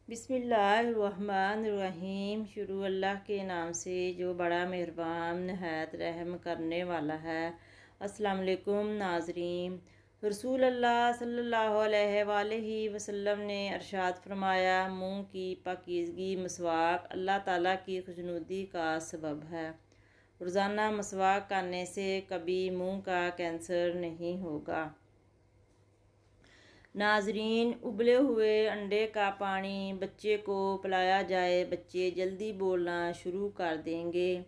बिस्मिल्लाहिर्रहमानिर्रहीम। शुरू अल्लाह के नाम से जो बड़ा मेहरबान नहायत रहम करने वाला है। अस्सलाम वालेकुम नाज़रीन। रसूल अल्लाह सल्लल्लाहु अलैहि वसल्लम ने अरशाद फरमाया, मुँह की पाकीज़गी मसवाक अल्लाह ताला की खुशनुदी का सबब है। रोज़ाना मसवाक करने से कभी मुँह का कैंसर नहीं होगा। नाजरीन, उबले हुए अंडे का पानी बच्चे को पिलाया जाए, बच्चे जल्दी बोलना शुरू कर देंगे।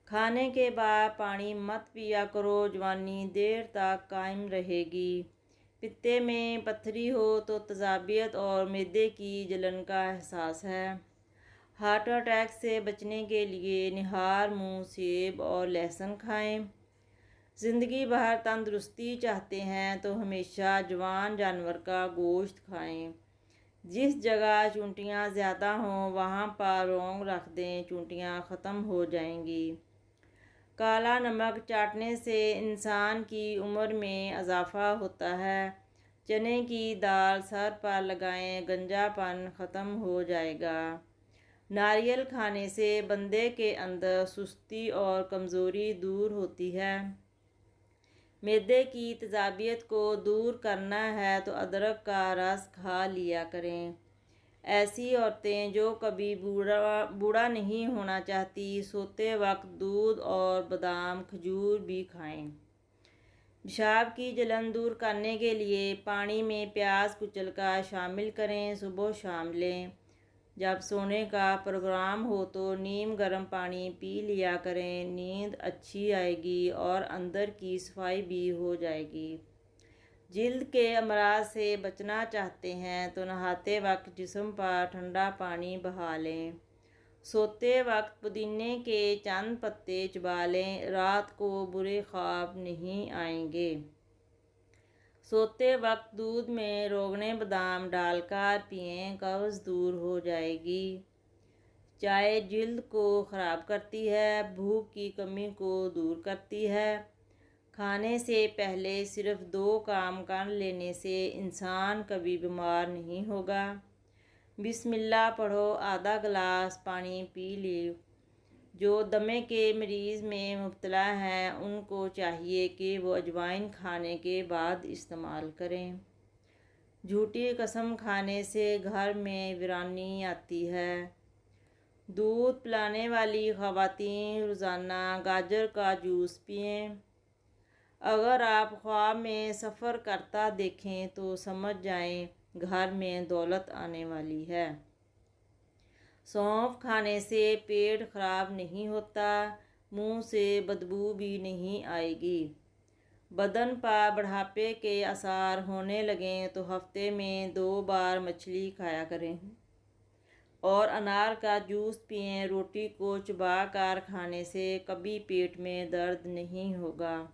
खाने के बाद पानी मत पिया करो, जवानी देर तक कायम रहेगी। पित्ते में पत्थरी हो तो तजाबियत और मैदे की जलन का एहसास है। हार्ट अटैक से बचने के लिए निहार, मूँग, सेब और लहसुन खाएं। ज़िंदगी भर तंदुरुस्ती चाहते हैं तो हमेशा जवान जानवर का गोश्त खाएं। जिस जगह चूंटियाँ ज़्यादा हों वहाँ पर लौंग रख दें, चूंटियाँ ख़त्म हो जाएंगी। काला नमक चाटने से इंसान की उम्र में इजाफ़ा होता है। चने की दाल सर पर लगाएं, गंजापन ख़त्म हो जाएगा। नारियल खाने से बंदे के अंदर सुस्ती और कमज़ोरी दूर होती है। मैदे की तजाबियत को दूर करना है तो अदरक का रस खा लिया करें। ऐसी औरतें जो कभी बूढ़ा नहीं होना चाहती, सोते वक्त दूध और बादाम खजूर भी खाएं। पेशाब की जलन दूर करने के लिए पानी में प्याज कुचलकर शामिल करें, सुबह शाम लें। जब सोने का प्रोग्राम हो तो नीम गर्म पानी पी लिया करें, नींद अच्छी आएगी और अंदर की सफाई भी हो जाएगी। जिल्द के अमराज से बचना चाहते हैं तो नहाते वक्त जिस्म पर ठंडा पानी बहा लें। सोते वक्त पुदीने के चंद पत्ते चबा लें, रात को बुरे ख्वाब नहीं आएंगे। सोते वक्त दूध में रोगने बादाम डालकर पिएं, कब्ज़ दूर हो जाएगी। चाय जिल्द को ख़राब करती है, भूख की कमी को दूर करती है। खाने से पहले सिर्फ 2 काम कर लेने से इंसान कभी बीमार नहीं होगा। बिस्मिल्लाह पढ़ो, आधा गिलास पानी पी ले। जो दमे के मरीज़ में मुब्तला हैं उनको चाहिए कि वो अजवाइन खाने के बाद इस्तेमाल करें। झूठी कसम खाने से घर में वीरानी आती है। दूध पिलाने वाली ख़वातीन रोज़ाना गाजर का जूस पिएं। अगर आप ख्वाब में सफ़र करता देखें तो समझ जाएं घर में दौलत आने वाली है। सौंफ खाने से पेट खराब नहीं होता, मुंह से बदबू भी नहीं आएगी। बदन पर बुढ़ापे के आसार होने लगें तो हफ्ते में 2 बार मछली खाया करें और अनार का जूस पिएं। रोटी को चबा कर खाने से कभी पेट में दर्द नहीं होगा।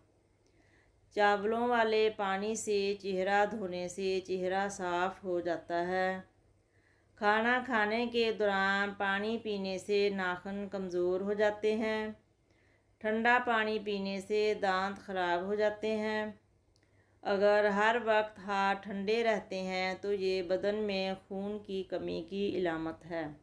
चावलों वाले पानी से चेहरा धोने से चेहरा साफ हो जाता है। खाना खाने के दौरान पानी पीने से नाखून कमज़ोर हो जाते हैं। ठंडा पानी पीने से दांत खराब हो जाते हैं। अगर हर वक्त हाथ ठंडे रहते हैं तो ये बदन में खून की कमी की इलामत है।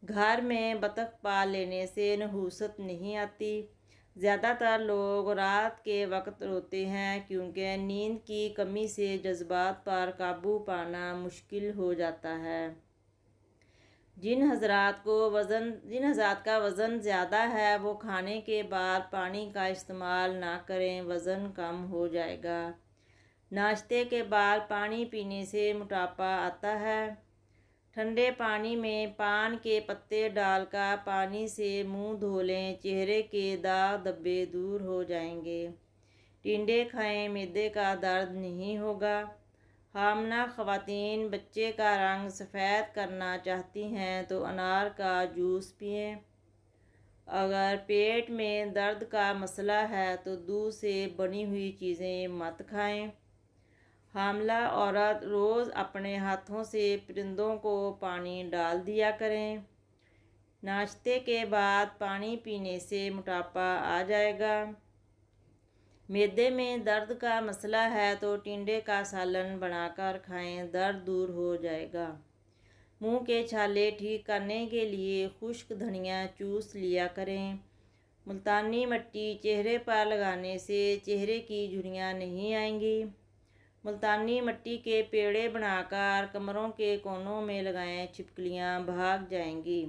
घर में बतख पाल लेने से नहुसत नहीं आती। ज़्यादातर लोग रात के वक्त रोते हैं क्योंकि नींद की कमी से जज्बात पर काबू पाना मुश्किल हो जाता है। जिन हज़रात का वज़न ज़्यादा है वो खाने के बाद पानी का इस्तेमाल ना करें, वज़न कम हो जाएगा। नाश्ते के बाद पानी पीने से मोटापा आता है। ठंडे पानी में पान के पत्ते डालकर पानी से मुंह धो लें, चेहरे के दाग धब्बे दूर हो जाएंगे। टिंडे खाएं, मैदे का दर्द नहीं होगा। हामला ख़वातीन बच्चे का रंग सफ़ेद करना चाहती हैं तो अनार का जूस पिएं। अगर पेट में दर्द का मसला है तो दूध से बनी हुई चीज़ें मत खाएं। हामला औरत रोज़ अपने हाथों से परिंदों को पानी डाल दिया करें। नाश्ते के बाद पानी पीने से मोटापा आ जाएगा। मैदे में दर्द का मसला है तो टिंडे का सालन बनाकर खाएं, दर्द दूर हो जाएगा। मुंह के छाले ठीक करने के लिए खुश्क धनिया चूस लिया करें। मुल्तानी मिट्टी चेहरे पर लगाने से चेहरे की झुर्रियाँ नहीं आएंगी। मुल्तानी मिट्टी के पेड़े बनाकर कमरों के कोनों में लगाएं, छिपकलियाँ भाग जाएंगी।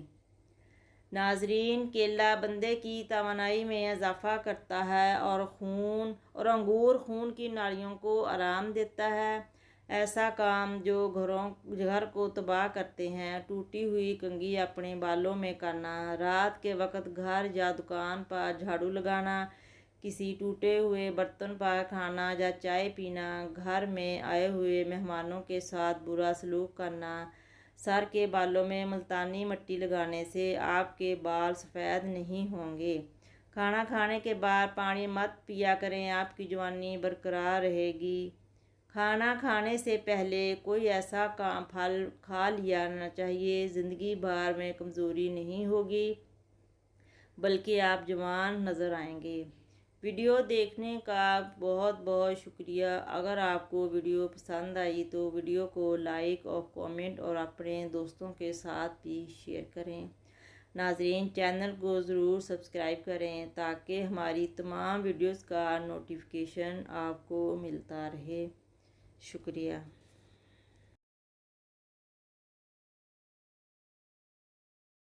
नाजरीन, केला बंदे की तवानाई में इजाफ़ा करता है और अंगूर खून की नालियों को आराम देता है। ऐसा काम जो घर को तबाह करते हैं। टूटी हुई कंघी अपने बालों में करना, रात के वक्त घर या दुकान पर झाड़ू लगाना, किसी टूटे हुए बर्तन पर खाना या चाय पीना, घर में आए हुए मेहमानों के साथ बुरा सलूक करना। सर के बालों में मुल्तानी मिट्टी लगाने से आपके बाल सफ़ेद नहीं होंगे। खाना खाने के बाद पानी मत पिया करें, आपकी जवानी बरकरार रहेगी। खाना खाने से पहले कोई ऐसा फल खा लिया चाहिए ज़िंदगी भर में कमज़ोरी नहीं होगी, बल्कि आप जवान नज़र आएंगे। वीडियो देखने का बहुत बहुत शुक्रिया। अगर आपको वीडियो पसंद आई तो वीडियो को लाइक और कमेंट और अपने दोस्तों के साथ भी शेयर करें। नाजरीन, चैनल को ज़रूर सब्सक्राइब करें ताकि हमारी तमाम वीडियोस का नोटिफिकेशन आपको मिलता रहे। शुक्रिया।